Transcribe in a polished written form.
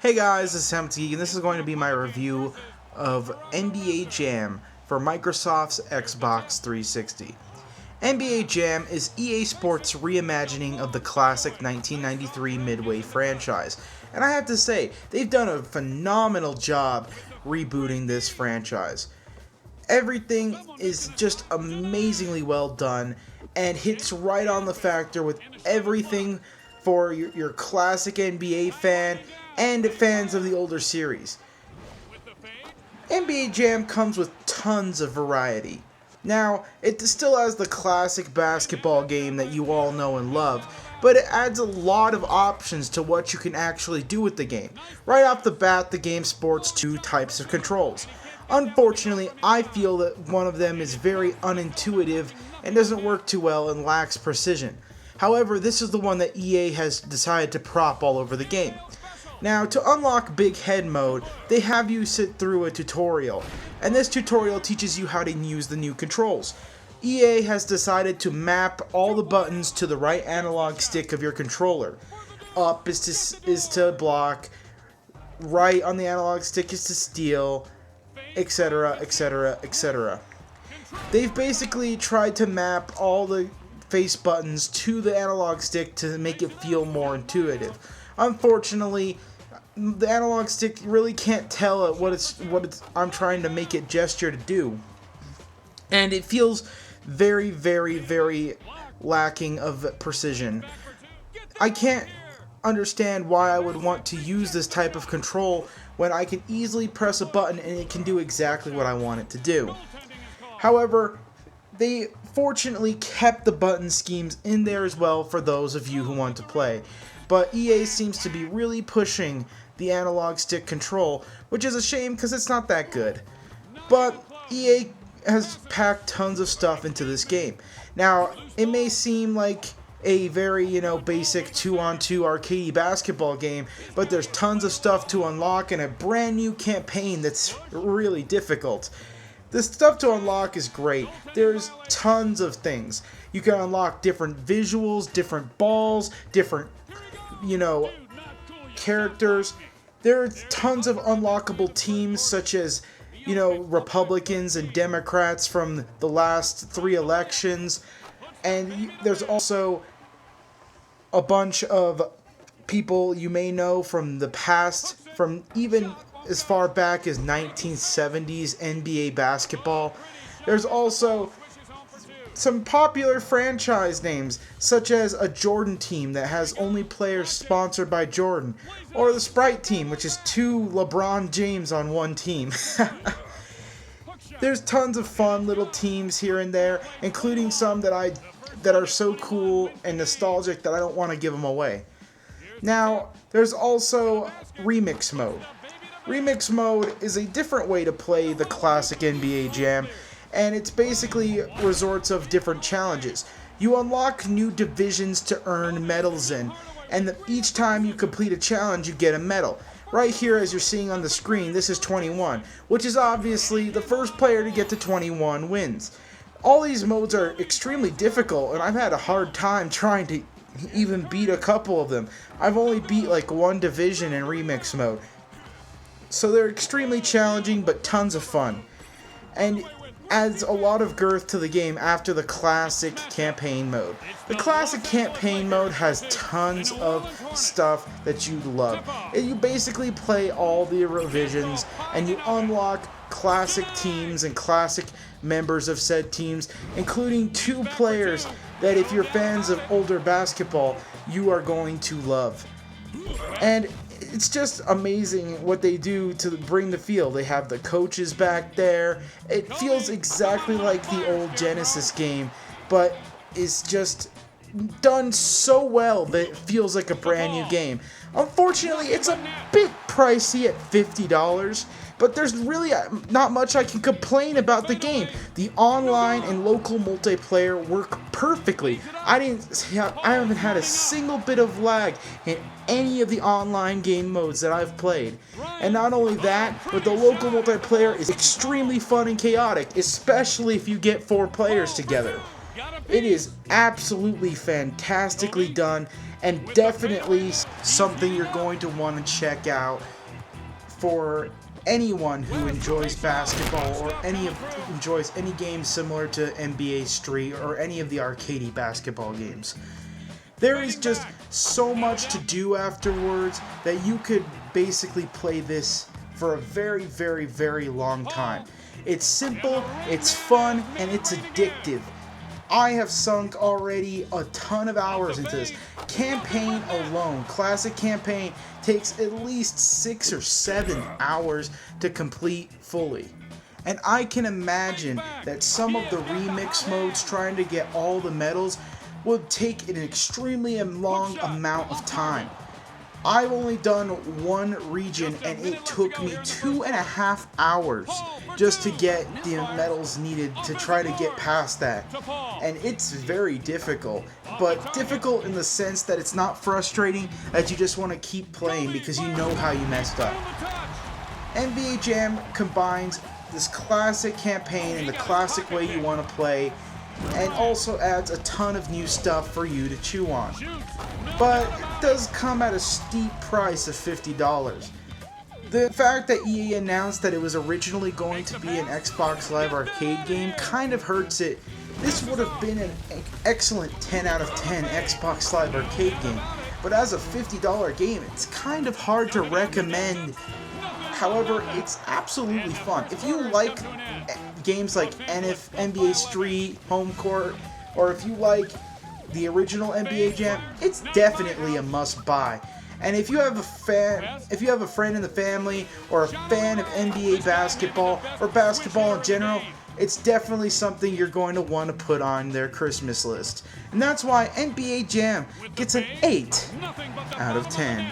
Hey guys, this is Empty, and this is going to be my review of NBA Jam for Microsoft's Xbox 360. NBA Jam is EA Sports' reimagining of the classic 1993 Midway franchise, and I have to say, they've done a phenomenal job rebooting this franchise. Everything is just amazingly well done and hits right on the factor with everything for your classic NBA fan and fans of the older series. NBA Jam comes with tons of variety. Now, it still has the classic basketball game that you all know and love, but it adds a lot of options to what you can actually do with the game. Right off the bat, the game sports two types of controls. Unfortunately, I feel that one of them is very unintuitive and doesn't work too well and lacks precision. However, this is the one that EA has decided to prop all over the game. Now, to unlock Big Head mode, they have you sit through a tutorial, and this tutorial teaches you how to use the new controls. EA has decided to map all the buttons to the right analog stick of your controller. Up is to block, right on the analog stick is to steal, etc, etc, etc. They've basically tried to map all the face buttons to the analog stick to make it feel more intuitive. Unfortunately, the analog stick really can't tell what I'm trying to make it gesture to do. And it feels very, very, very lacking of precision. I can't understand why I would want to use this type of control when I can easily press a button and it can do exactly what I want it to do. However, they fortunately kept the button schemes in there as well for those of you who want to play. But EA seems to be really pushing the analog stick control, which is a shame because it's not that good. But EA has packed tons of stuff into this game. Now, it may seem like a very, basic 2-on-2 arcade basketball game, but there's tons of stuff to unlock and a brand new campaign that's really difficult. The stuff to unlock is great. There's tons of things. You can unlock different visuals, different balls, different characters. There are tons of unlockable teams such as, Republicans and Democrats from the last 3 elections. And there's also a bunch of people you may know from the past, from even as far back as 1970s NBA basketball. There's also some popular franchise names, such as a Jordan team that has only players sponsored by Jordan, or the Sprite team, which is 2 LeBron James on one team. There's tons of fun little teams here and there, including some that are so cool and nostalgic that I don't want to give them away. Now, there's also Remix Mode. Remix Mode is a different way to play the classic NBA Jam, and it's basically resorts of different challenges. You unlock new divisions to earn medals in, and each time you complete a challenge, you get a medal. Right here, as you're seeing on the screen, this is 21, which is obviously the first player to get to 21 wins. All these modes are extremely difficult, and I've had a hard time trying to even beat a couple of them. I've only beat like 1 division in Remix Mode. So they're extremely challenging, but tons of fun. And adds a lot of girth to the game after the classic campaign mode. The classic campaign mode has tons of stuff that you love. You basically play all the revisions and you unlock classic teams and classic members of said teams, including 2 players that if you're fans of older basketball, you are going to love. And it's just amazing what they do to bring the feel. They have the coaches back there. It feels exactly like the old Genesis game, but it's just done so well that it feels like a brand new game. Unfortunately, it's a bit pricey at $50, but there's really not much I can complain about the game. The online and local multiplayer work perfectly. I haven't had a single bit of lag in any of the online game modes that I've played. And not only that, but the local multiplayer is extremely fun and chaotic, especially if you get 4 players together. It is absolutely fantastically done, and definitely something you're going to want to check out for anyone who enjoys basketball or enjoys any game similar to NBA Street or any of the arcadey basketball games. There is just so much to do afterwards that you could basically play this for a very, very, very long time. It's simple, it's fun, and it's addictive. I have sunk already a ton of hours into this. Campaign alone, classic campaign, takes at least 6 or 7 hours to complete fully. And I can imagine that some of the remix modes trying to get all the medals would take an extremely long amount of time. I've only done one region and it took me 2.5 hours just to get the medals needed to try to get past that. And it's very difficult, but difficult in the sense that it's not frustrating, that you just want to keep playing because you know how you messed up. NBA Jam combines this classic campaign in the classic way you want to play, and also adds a ton of new stuff for you to chew on. But it does come at a steep price of $50. The fact that EA announced that it was originally going to be an Xbox Live Arcade game kind of hurts it. This would have been an excellent 10 out of 10 Xbox Live Arcade game, but as a $50 game, it's kind of hard to recommend. However, it's absolutely fun. If you like games like NBA Street, Home Court, or if you like the original NBA Jam, it's definitely a must-buy. And if you have a friend in the family, or a fan of NBA basketball, or basketball in general, it's definitely something you're going to want to put on their Christmas list. And that's why NBA Jam gets an 8 out of 10.